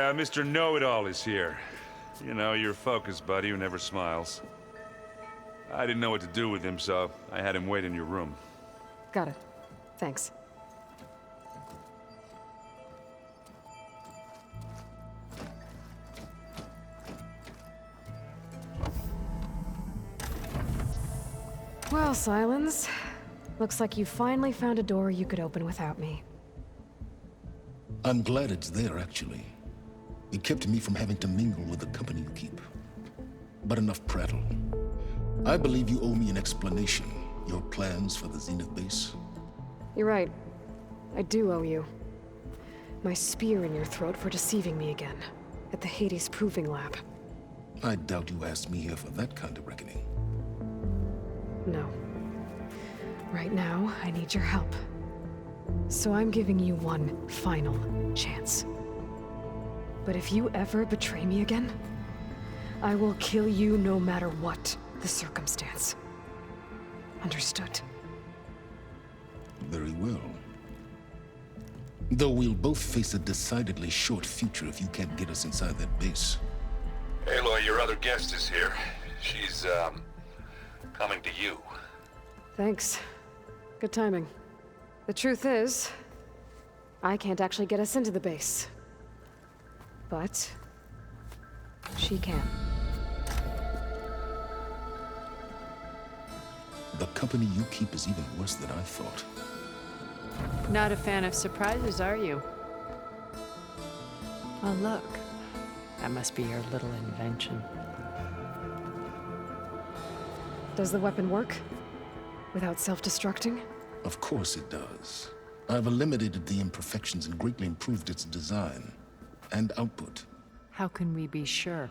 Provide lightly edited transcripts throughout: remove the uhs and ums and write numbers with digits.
Yeah, Mr. Know-It-All is here. You know, your focus buddy who never smiles. I didn't know what to do with him, so I had him wait in your room. Got it. Thanks. Well, Sylens. Looks like you finally found a door you could open without me. I'm glad it's there, actually. It kept me from having to mingle with the company you keep. But enough prattle. I believe you owe me an explanation. Your plans for the Zenith base? You're right. I do owe you. My spear in your throat for deceiving me again. At the Hades Proving Lab. I doubt you asked me here for that kind of reckoning. No. Right now, I need your help. So I'm giving you one final chance. But if you ever betray me again, I will kill you no matter what the circumstance. Understood? Very well. Though we'll both face a decidedly short future if you can't get us inside that base. Aloy, your other guest is here. She's, coming to you. Thanks. Good timing. The truth is, I can't actually get us into the base. But she can. The company you keep is even worse than I thought. Not a fan of surprises, are you? Oh, look. That must be your little invention. Does the weapon work? Without self-destructing? Of course it does. I've eliminated the imperfections and greatly improved its design and output. How can we be sure?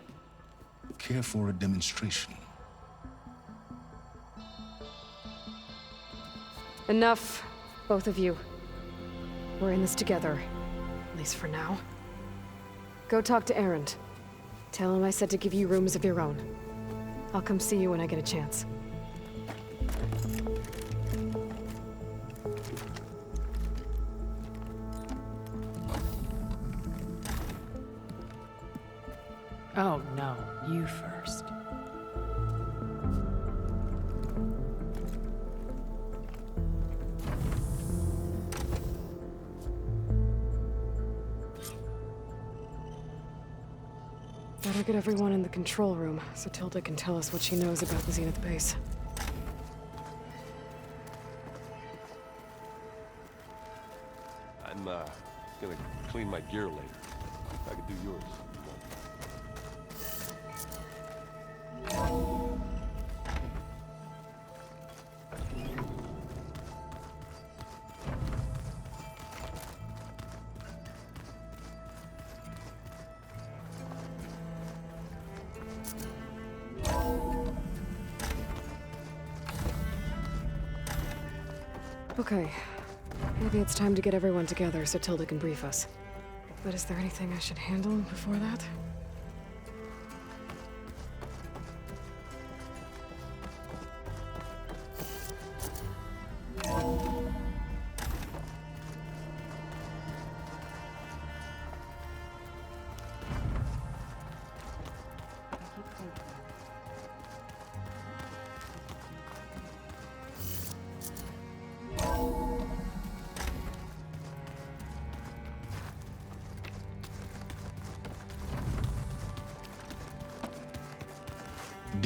Care for a demonstration? Enough, both of you. We're in this together, at least for now. Go talk to Erend. Tell him I said to give you rooms of your own. I'll come see you when I get a chance. Oh, no. You first. Better get everyone in the control room, so Tilda can tell us what she knows about the Zenith base. I'm, gonna clean my gear later. I could do yours. Okay. Maybe it's time to get everyone together so Tilda can brief us. But is there anything I should handle before that?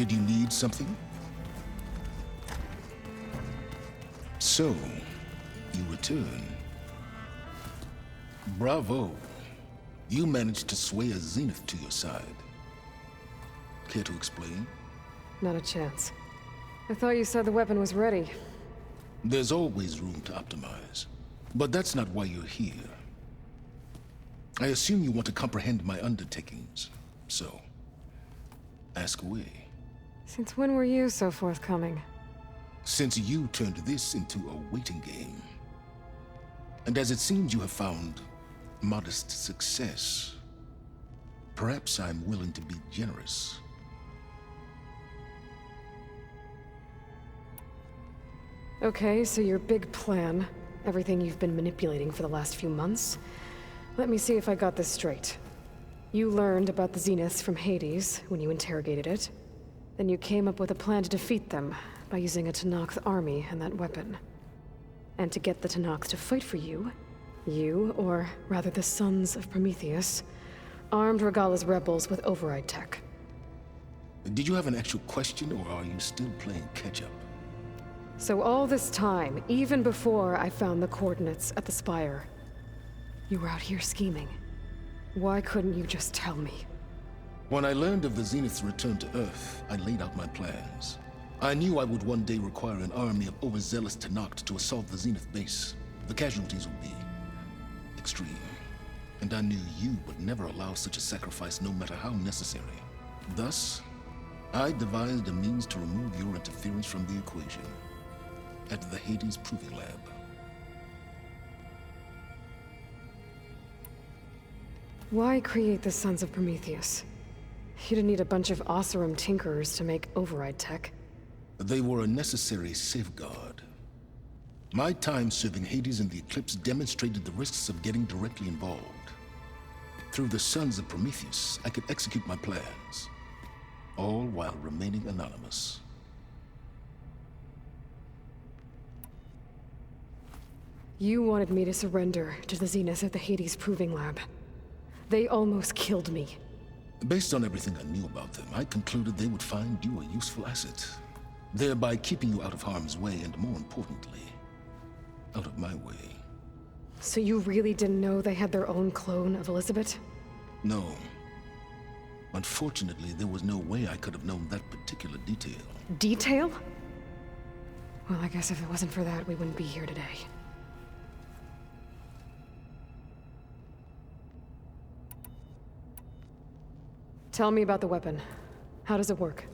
Did you need something? So, you return. Bravo. You managed to sway a Zenith to your side. Care to explain? Not a chance. I thought you said the weapon was ready. There's always room to optimize. But that's not why you're here. I assume you want to comprehend my undertakings. So, ask away. Since when were you so forthcoming? Since you turned this into a waiting game. And as it seems you have found modest success, perhaps I'm willing to be generous. Okay, so your big plan, everything you've been manipulating for the last few months. Let me see if I got this straight. You learned about the Zeniths from Hades when you interrogated it. Then you came up with a plan to defeat them by using a Tenakth army and that weapon. And to get the Tenakth to fight for you, or rather the Sons of Prometheus, armed Regalla's rebels with override tech. Did you have an actual question, or are you still playing catch-up? So all this time, even before I found the coordinates at the Spire, you were out here scheming. Why couldn't you just tell me? When I learned of the Zenith's return to Earth, I laid out my plans. I knew I would one day require an army of overzealous Tenakth to assault the Zenith base. The casualties would be extreme. And I knew you would never allow such a sacrifice, no matter how necessary. Thus, I devised a means to remove your interference from the equation at the Hades Proving Lab. Why create the Sons of Prometheus? You didn't need a bunch of Oseram tinkerers to make override tech. They were a necessary safeguard. My time serving Hades in the Eclipse demonstrated the risks of getting directly involved. Through the Sons of Prometheus, I could execute my plans, all while remaining anonymous. You wanted me to surrender to the Zeniths at the Hades Proving Lab. They almost killed me. Based on everything I knew about them, I concluded they would find you a useful asset, thereby keeping you out of harm's way and, more importantly, out of my way. So you really didn't know they had their own clone of Elizabeth? No. Unfortunately, there was no way I could have known that particular detail. Detail? Well, I guess if it wasn't for that, we wouldn't be here today. Tell me about the weapon. How does it work?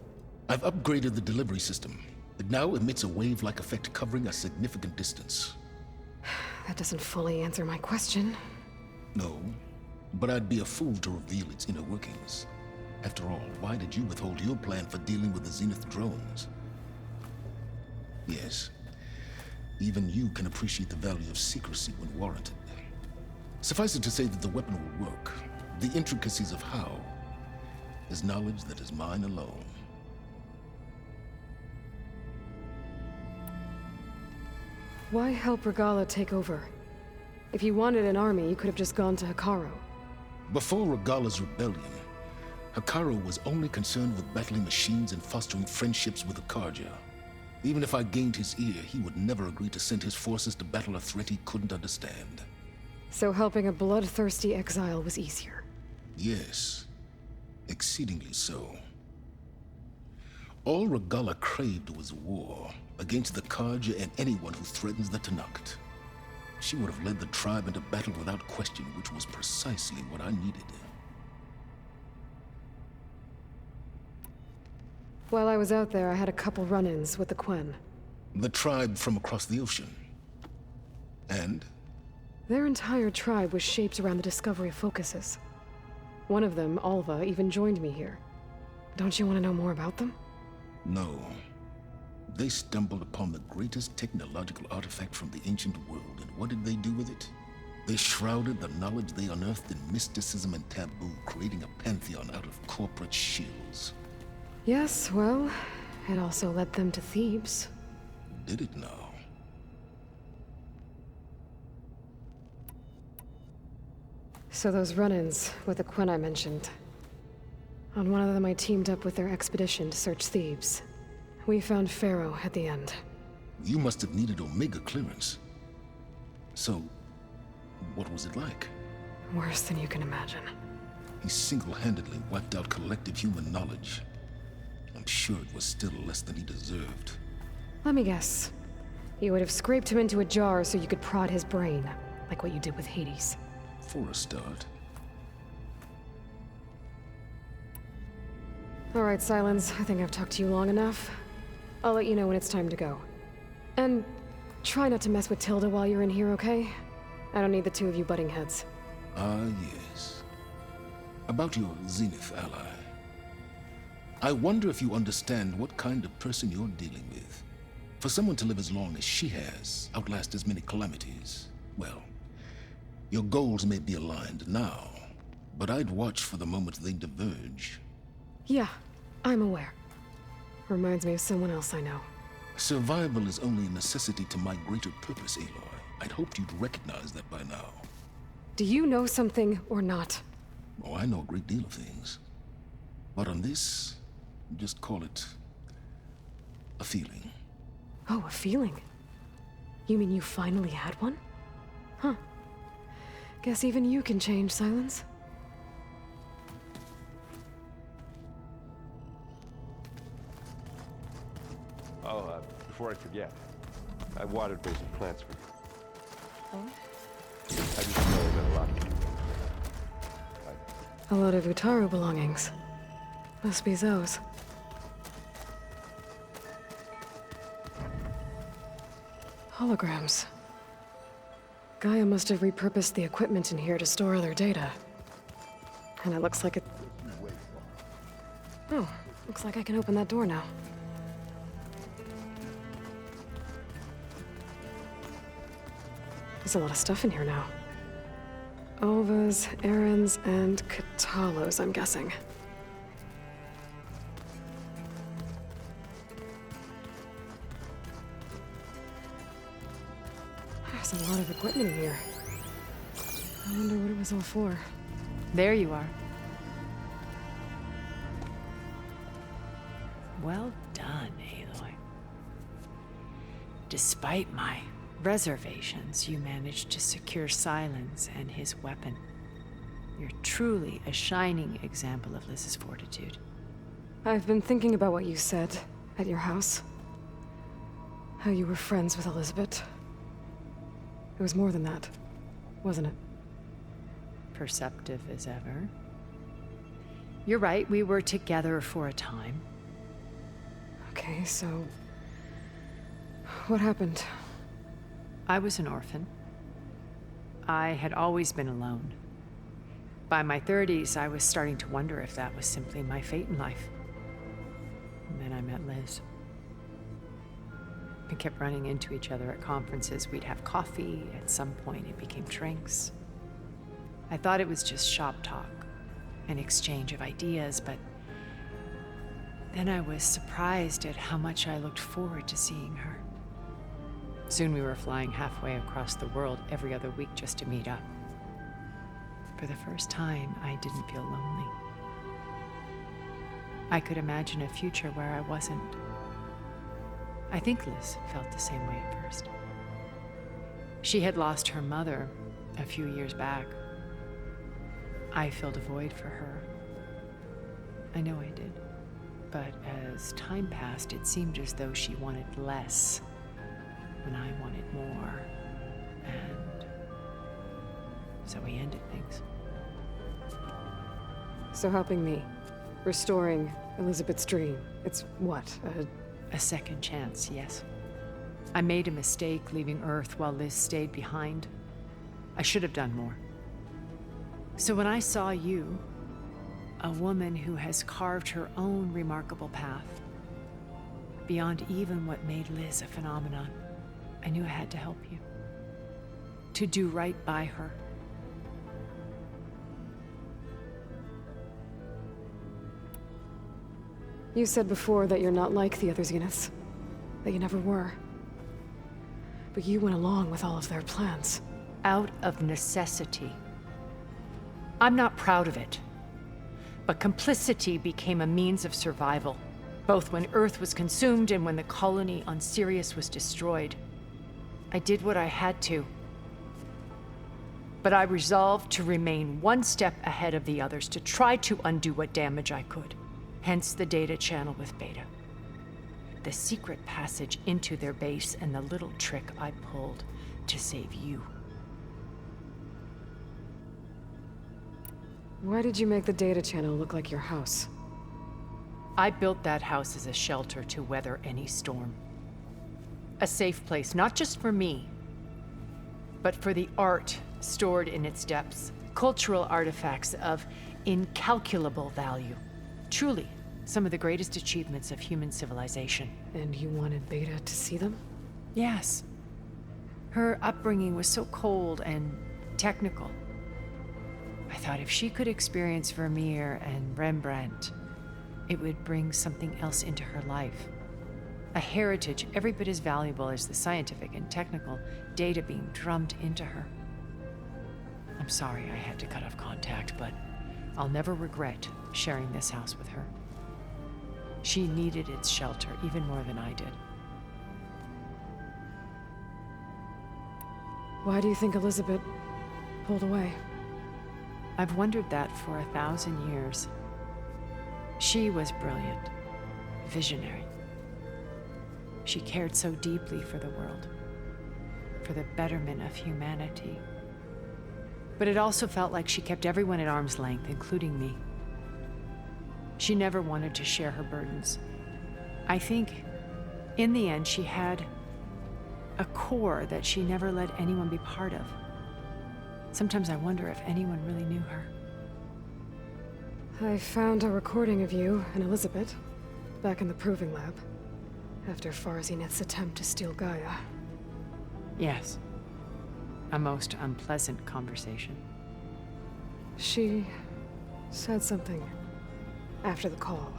I've upgraded the delivery system. It now emits a wave-like effect covering a significant distance. That doesn't fully answer my question. No, but I'd be a fool to reveal its inner workings. After all, why did you withhold your plan for dealing with the Zenith drones? Yes, even you can appreciate the value of secrecy when warranted. Suffice it to say that the weapon will work. The intricacies of how is knowledge that is mine alone. Why help Regalla take over? If you wanted an army, you could have just gone to Hekarro. Before Regalla's rebellion, Hekarro was only concerned with battling machines and fostering friendships with the Carja. Even if I gained his ear, he would never agree to send his forces to battle a threat he couldn't understand. So helping a bloodthirsty exile was easier. Yes, exceedingly so. All Regalla craved was war against the Carja and anyone who threatens the Tenakth. She would have led the tribe into battle without question, which was precisely what I needed. While I was out there, I had a couple run-ins with the Quen. The tribe from across the ocean. And? Their entire tribe was shaped around the discovery of focuses. One of them, Alva, even joined me here. Don't you want to know more about them? No. They stumbled upon the greatest technological artifact from the ancient world, and what did they do with it? They shrouded the knowledge they unearthed in mysticism and taboo, creating a pantheon out of corporate shills. Yes, well, it also led them to Thebes. Did it now? So those run-ins with the Quen I mentioned. On one of them I teamed up with their expedition to search Thebes. We found Pharaoh at the end. You must have needed Omega clearance. So, what was it like? Worse than you can imagine. He single-handedly wiped out collective human knowledge. I'm sure it was still less than he deserved. Let me guess. You would have scraped him into a jar so you could prod his brain, like what you did with Hades. For a start. All right, Silence. I think I've talked to you long enough. I'll let you know when it's time to go. And try not to mess with Tilda while you're in here, okay? I don't need the two of you butting heads. Ah, yes. About your Zenith ally. I wonder if you understand what kind of person you're dealing with. For someone to live as long as she has, outlast as many calamities, well, your goals may be aligned now, But I'd watch for the moment they diverge. Yeah, I'm aware. Reminds me of someone else I know. Survival is only a necessity to my greater purpose, Aloy. I'd hoped you'd recognize that by now. Do you know something or not? Oh, I know a great deal of things. But on this, just call it a feeling. Oh, a feeling. You mean you finally had one? Huh. Guess even you can change, Silence. Oh, before I forget, I watered those plants for you. Oh? I just know that a lot. A lot of Utaru belongings. Must be Zoe's. Holograms. Gaia must have repurposed the equipment in here to store their data. And it looks like it... Oh, looks like I can open that door now. There's a lot of stuff in here now. Alvas, Erens, and Katalos, I'm guessing. There's a lot of equipment in here. I wonder what it was all for. There you are. Well done, Aloy. Despite my reservations, you managed to secure Silence and his weapon. You're truly a shining example of Liz's fortitude. I've been thinking about what you said at your house. How you were friends with Elizabeth. It was more than that, wasn't it? Perceptive as ever. You're right, we were together for a time. Okay, so... what happened? I was an orphan. I had always been alone. By my 30s, I was starting to wonder if that was simply my fate in life. And then I met Liz. We kept running into each other at conferences. We'd have coffee. At some point, it became drinks. I thought it was just shop talk, an exchange of ideas, but then I was surprised at how much I looked forward to seeing her. Soon we were flying halfway across the world every other week just to meet up. For the first time, I didn't feel lonely. I could imagine a future where I wasn't. I think Liz felt the same way at first. She had lost her mother a few years back. I filled a void for her. I know I did. But as time passed, it seemed as though she wanted less when I wanted more. And so we ended things. So helping me. Restoring Elizabeth's dream. It's what, A second chance, yes. I made a mistake leaving Earth while Liz stayed behind. I should have done more. So when I saw you, a woman who has carved her own remarkable path, beyond even what made Liz a phenomenon, I knew I had to help you. To do right by her. You said before that you're not like the other Zeniths. That you never were. But you went along with all of their plans. Out of necessity. I'm not proud of it. But complicity became a means of survival, both when Earth was consumed and when the colony on Sirius was destroyed. I did what I had to. But I resolved to remain one step ahead of the others, to try to undo what damage I could. Hence the data channel with Beta. The secret passage into their base and the little trick I pulled to save you. Why did you make the data channel look like your house? I built that house as a shelter to weather any storm. A safe place, not just for me, but for the art stored in its depths. Cultural artifacts of incalculable value. Truly, some of the greatest achievements of human civilization. And you wanted Beta to see them? Yes. Her upbringing was so cold and technical. I thought if she could experience Vermeer and Rembrandt, it would bring something else into her life. A heritage every bit as valuable as the scientific and technical data being drummed into her. I'm sorry I had to cut off contact, but I'll never regret sharing this house with her. She needed its shelter even more than I did. Why do you think Elizabeth pulled away? I've wondered that for 1,000 years. She was brilliant, visionary. She cared so deeply for the world, for the betterment of humanity. But it also felt like she kept everyone at arm's length, including me. She never wanted to share her burdens. I think, in the end, she had a core that she never let anyone be part of. Sometimes I wonder if anyone really knew her. I found a recording of you and Elizabeth back in the proving lab after Farzineth's attempt to steal Gaia. Yes. A most unpleasant conversation. She said something after the call.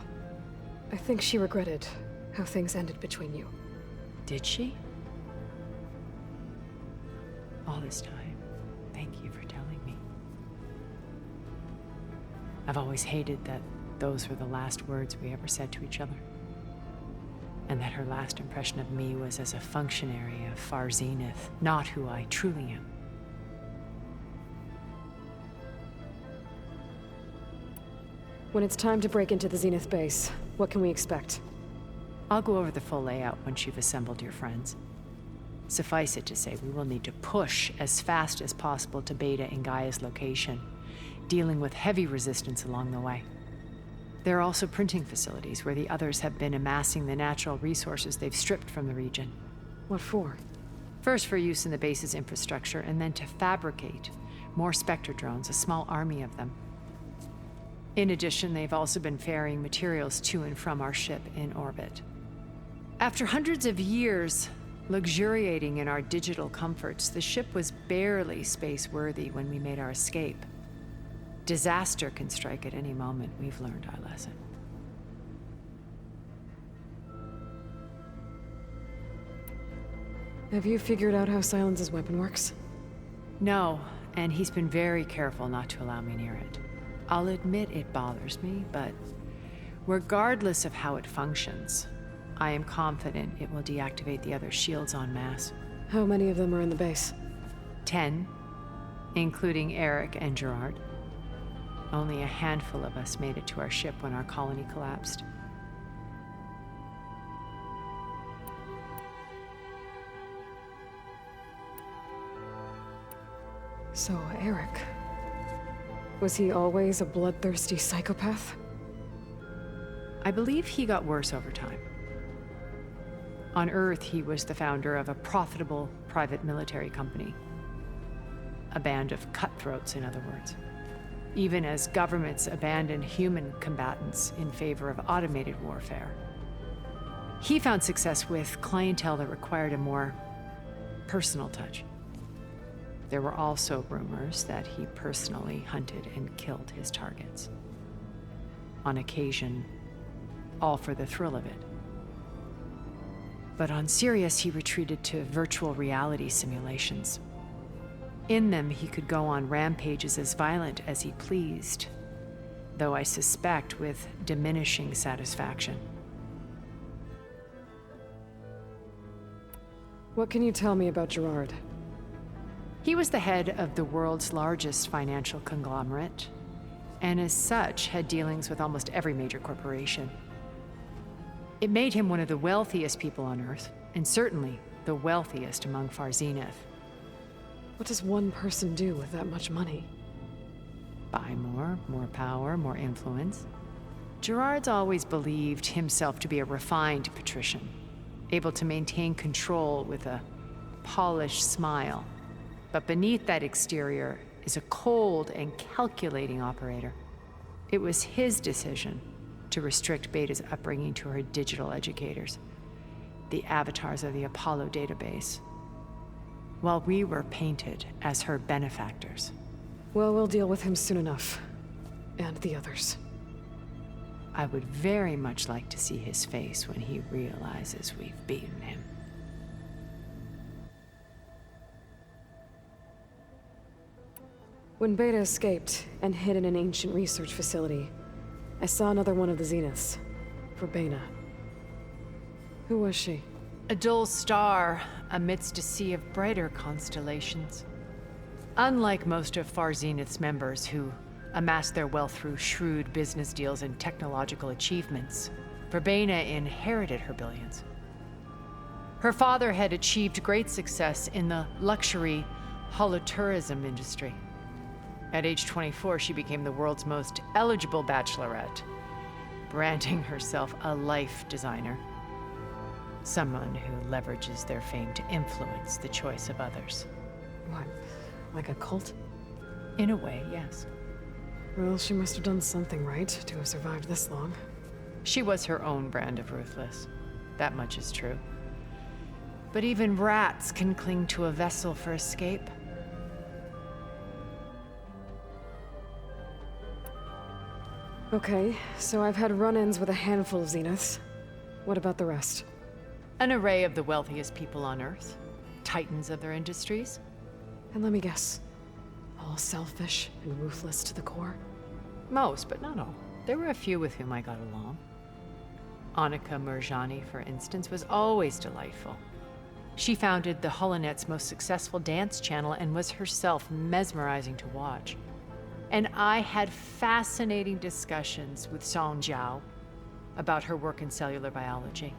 I think she regretted how things ended between you. Did she? All this time, thank you for telling me. I've always hated that those were the last words we ever said to each other. And that her last impression of me was as a functionary of Far Zenith, not who I truly am. When it's time to break into the Zenith base, what can we expect? I'll go over the full layout once you've assembled your friends. Suffice it to say, we will need to push as fast as possible to Beta and Gaia's location, dealing with heavy resistance along the way. There are also printing facilities where the others have been amassing the natural resources they've stripped from the region. What for? First for use in the base's infrastructure, and then to fabricate more Spectre drones, a small army of them. In addition, they've also been ferrying materials to and from our ship in orbit. After hundreds of years luxuriating in our digital comforts, the ship was barely space-worthy when we made our escape. Disaster can strike at any moment. We've learned our lesson. Have you figured out how Silence's weapon works? No, and he's been very careful not to allow me near it. I'll admit it bothers me, but regardless of how it functions, I am confident it will deactivate the other shields en masse. How many of them are in the base? 10, including Eric and Gerard. Only a handful of us made it to our ship when our colony collapsed. So, Eric. Was he always a bloodthirsty psychopath? I believe he got worse over time. On Earth, he was the founder of a profitable private military company. A band of cutthroats, in other words. Even as governments abandoned human combatants in favor of automated warfare. He found success with clientele that required a more personal touch. There were also rumors that he personally hunted and killed his targets. On occasion, all for the thrill of it. But on Sirius, he retreated to virtual reality simulations. In them, he could go on rampages as violent as he pleased, though I suspect with diminishing satisfaction. What can you tell me about Gerard? He was the head of the world's largest financial conglomerate, and as such had dealings with almost every major corporation. It made him one of the wealthiest people on Earth, and certainly the wealthiest among Far Zenith. What does one person do with that much money? Buy more power, more influence. Gerard's always believed himself to be a refined patrician, able to maintain control with a polished smile. But beneath that exterior is a cold and calculating operator. It was his decision to restrict Beta's upbringing to her digital educators, the avatars of the Apollo database, while we were painted as her benefactors. Well, we'll deal with him soon enough. And the others. I would very much like to see his face when he realizes we've beaten him. When Beta escaped and hid in an ancient research facility, I saw another one of the Zeniths. Verbena. Who was she? A dull star amidst a sea of brighter constellations. Unlike most of Far Zenith's members who amassed their wealth through shrewd business deals and technological achievements, Verbena inherited her billions. Her father had achieved great success in the luxury holotourism industry. At age 24, she became the world's most eligible bachelorette, branding herself a life designer. Someone who leverages their fame to influence the choice of others. What? Like a cult? In a way, yes. Well, she must have done something right to have survived this long. She was her own brand of ruthless. That much is true. But even rats can cling to a vessel for escape. Okay, so I've had run-ins with a handful of Zeniths. What about the rest? An array of the wealthiest people on Earth. Titans of their industries. And let me guess. All selfish and ruthless to the core? Most, but not all. There were a few with whom I got along. Annika Murjani, for instance, was always delightful. She founded the Holonet's most successful dance channel and was herself mesmerizing to watch. And I had fascinating discussions with Song Jiao about her work in cellular biology.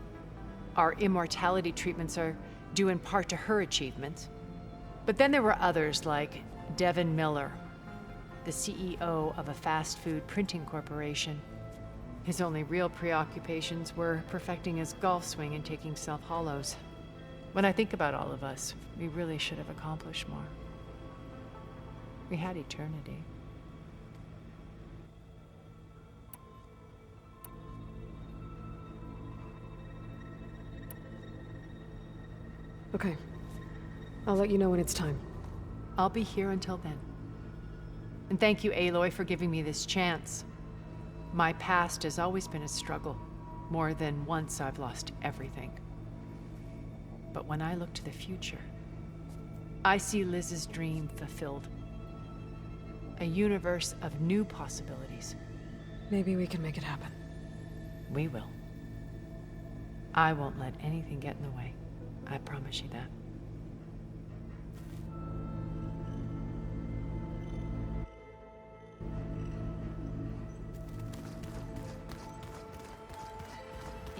Our immortality treatments are due in part to her achievements. But then there were others like Devin Miller, the CEO of a fast food printing corporation. His only real preoccupations were perfecting his golf swing and taking self-hollows. When I think about all of us, we really should have accomplished more. We had eternity. Okay. I'll let you know when it's time. I'll be here until then. And thank you, Aloy, for giving me this chance. My past has always been a struggle. More than once I've lost everything. But when I look to the future, I see Liz's dream fulfilled. A universe of new possibilities. Maybe we can make it happen. We will. I won't let anything get in the way. I promise you that.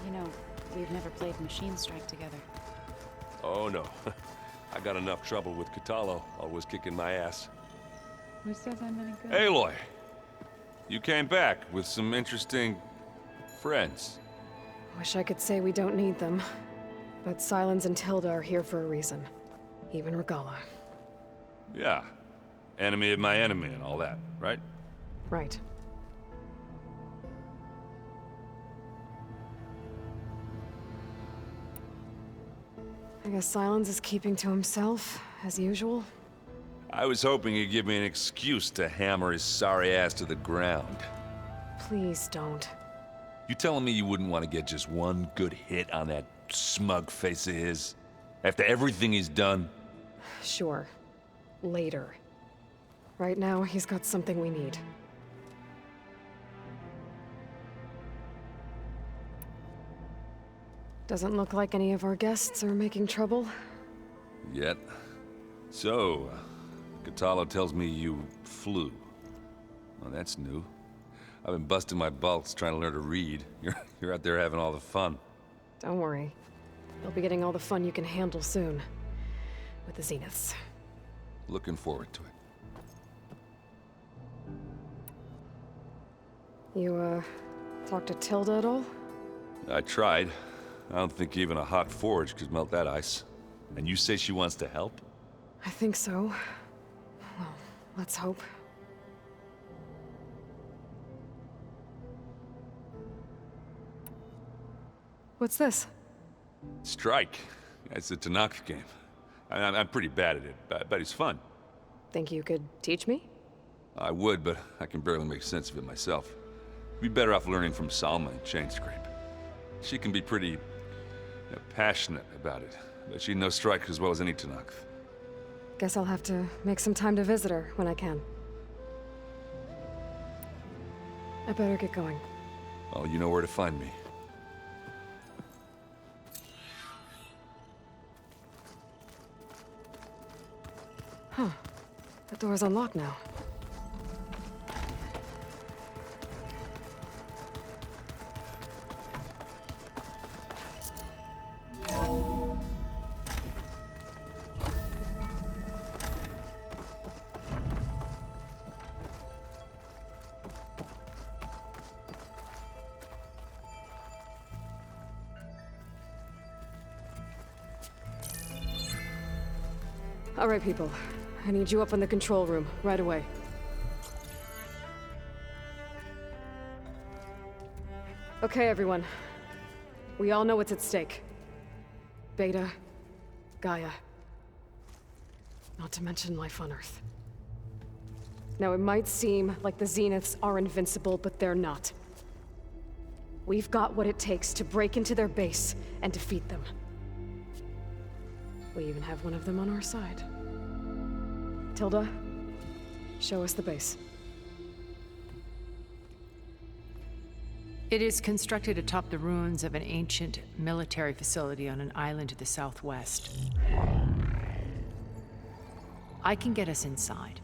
You know, we've never played Machine Strike together. Oh, no. I got enough trouble with Kotallo, always kicking my ass. Who says I'm any good? Aloy! You came back with some interesting friends. Wish I could say we don't need them. But Sylens and Tilda are here for a reason. Even Regalla. Yeah. Enemy of my enemy and all that, right? Right. I guess Sylens is keeping to himself, as usual. I was hoping he'd give me an excuse to hammer his sorry ass to the ground. Please don't. You telling me you wouldn't want to get just one good hit on that smug face of his? After everything he's done? Sure. Later. Right now, he's got something we need. Doesn't look like any of our guests are making trouble. Yet. So, Kotallo tells me you flew. Well, that's new. I've been busting my balls trying to learn to read. You're out there having all the fun. Don't worry. You'll be getting all the fun you can handle soon. With the Zeniths. Looking forward to it. You, talk to Tilda at all? I tried. I don't think even a hot forge could melt that ice. And you say she wants to help? I think so. Well, let's hope. What's this? Strike. It's a Tanaka game. I'm pretty bad at it, but it's fun. Think you could teach me? I would, but I can barely make sense of it myself. Be better off learning from Salma and Chainscrape. She can be pretty passionate about it, but she knows strike as well as any Tenakth. Guess I'll have to make some time to visit her when I can. I better get going. Well, you know where to find me. Huh. The door's unlocked now. All right, people. I need you up in the control room, right away. Okay, everyone. We all know what's at stake. Beta, Gaia. Not to mention life on Earth. Now, it might seem like the Zeniths are invincible, but they're not. We've got what it takes to break into their base and defeat them. We even have one of them on our side. Tilda, show us the base. It is constructed atop the ruins of an ancient military facility on an island to the southwest. I can get us inside.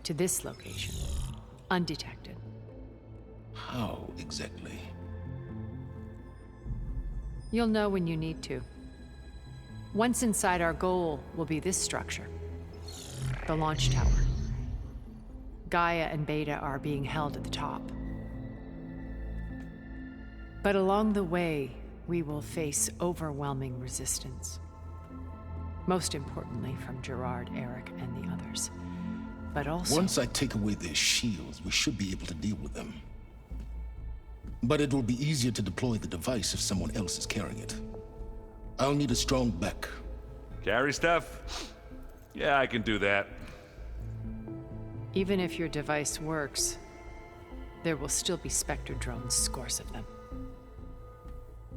To this location, undetected. How exactly? You'll know when you need to. Once inside, our goal will be this structure. The launch tower. Gaia and Beta are being held at the top. But along the way, we will face overwhelming resistance. Most importantly from Gerard, Eric, and the others. But also... Once I take away their shields, we should be able to deal with them. But it will be easier to deploy the device if someone else is carrying it. I'll need a strong back. Carry stuff? Yeah, I can do that. Even if your device works, there will still be Spectre drones, scores of them.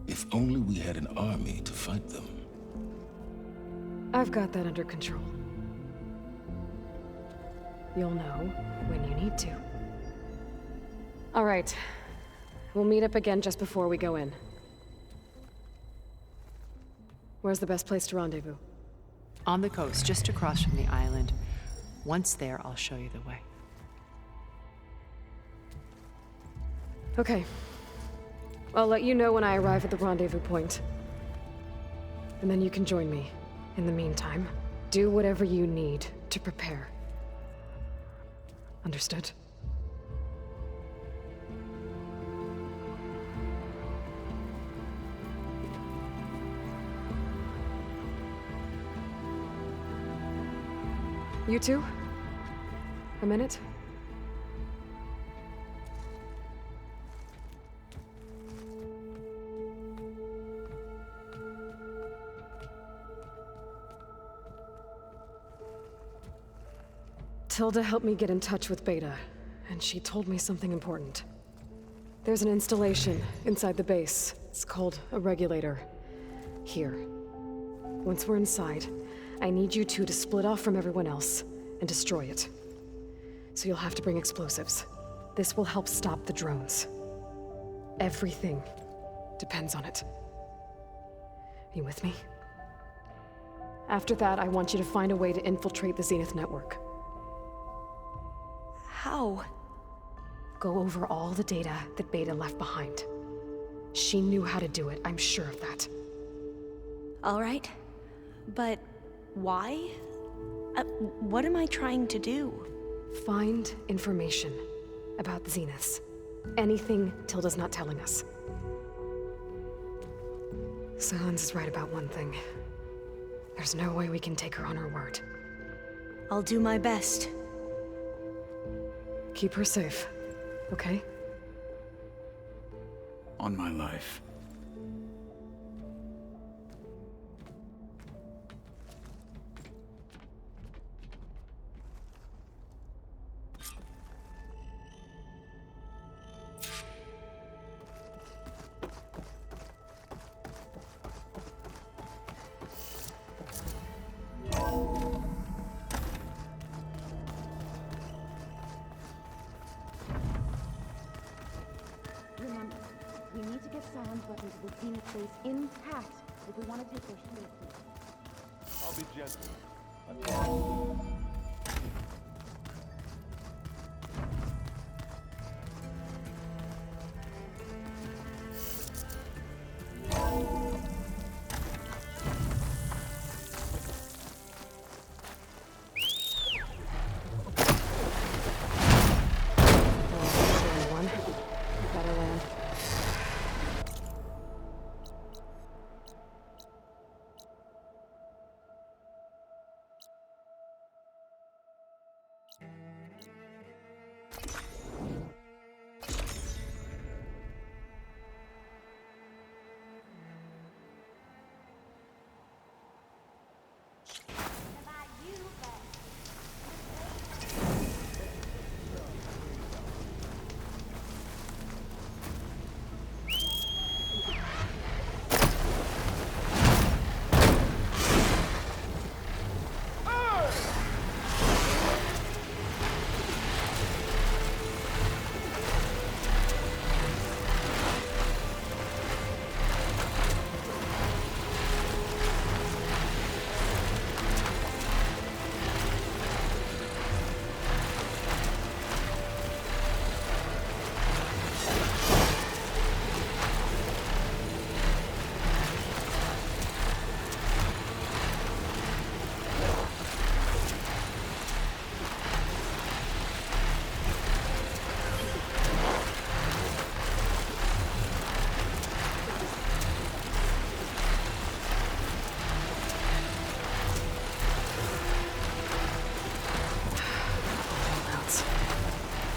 If only we had an army to fight them. I've got that under control. You'll know when you need to. All right. We'll meet up again just before we go in. Where's the best place to rendezvous? On the coast, just across from the island. Once there, I'll show you the way. Okay. I'll let you know when I arrive at the rendezvous point. And then you can join me. In the meantime, do whatever you need to prepare. Understood? You two? A minute? Tilda helped me get in touch with Beta, and she told me something important. There's an installation inside the base. It's called a regulator. Here. Once we're inside, I need you two to split off from everyone else and destroy it. So you'll have to bring explosives. This will help stop the drones. Everything depends on it. Are you with me? After that, I want you to find a way to infiltrate the Zenith network. How? Go over all the data that Beta left behind. She knew how to do it, I'm sure of that. All right. But why? What am I trying to do? Find information about the Zeniths. Anything Tilda's not telling us. Silence is right about one thing. There's no way we can take her on her word. I'll do my best. Keep her safe, okay? On my life. intact if we want to take their safety. I'll be gentle. One. Better land.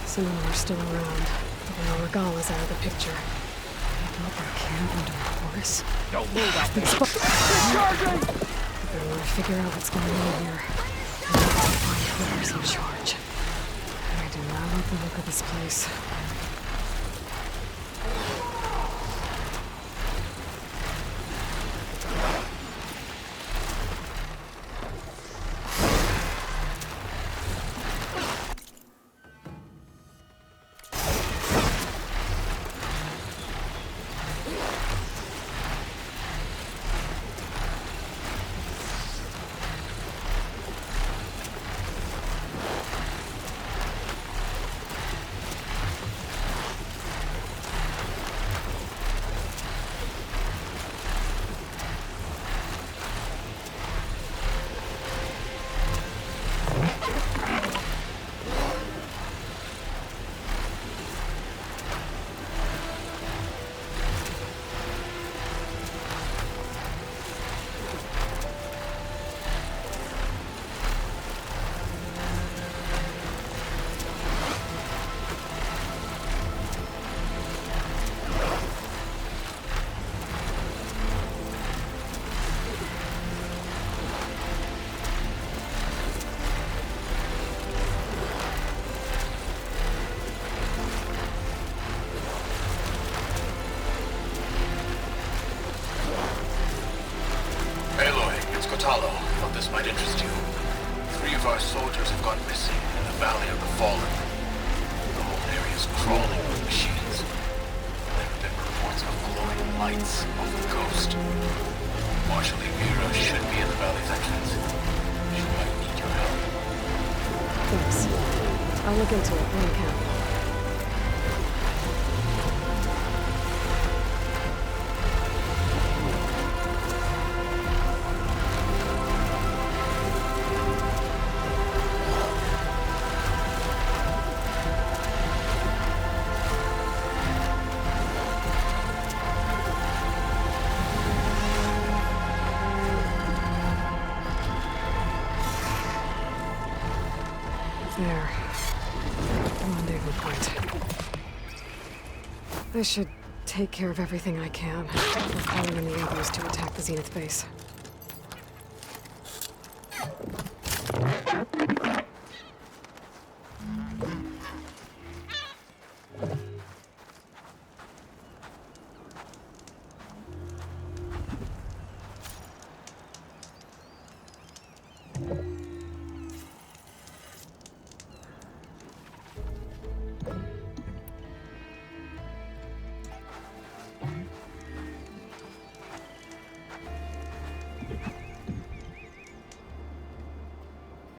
Some of them are still around, even though Regala's out of the picture. They built their camp under a horse. Don't move out there! I want to figure out what's going on here. I need to find whoever's in charge. I do not like the look of this place. Kotallo, thought this might interest you. 3 of our soldiers have gone missing in the Valley of the Fallen. The whole area is crawling with machines. There have been reports of glowing lights off the coast. Marshal Emira should be in the valley's entrance. She might need your help. Thanks. I'll look into it when I can. There. Rendezvous point. I should take care of everything I can before calling in the others to attack the Zenith base.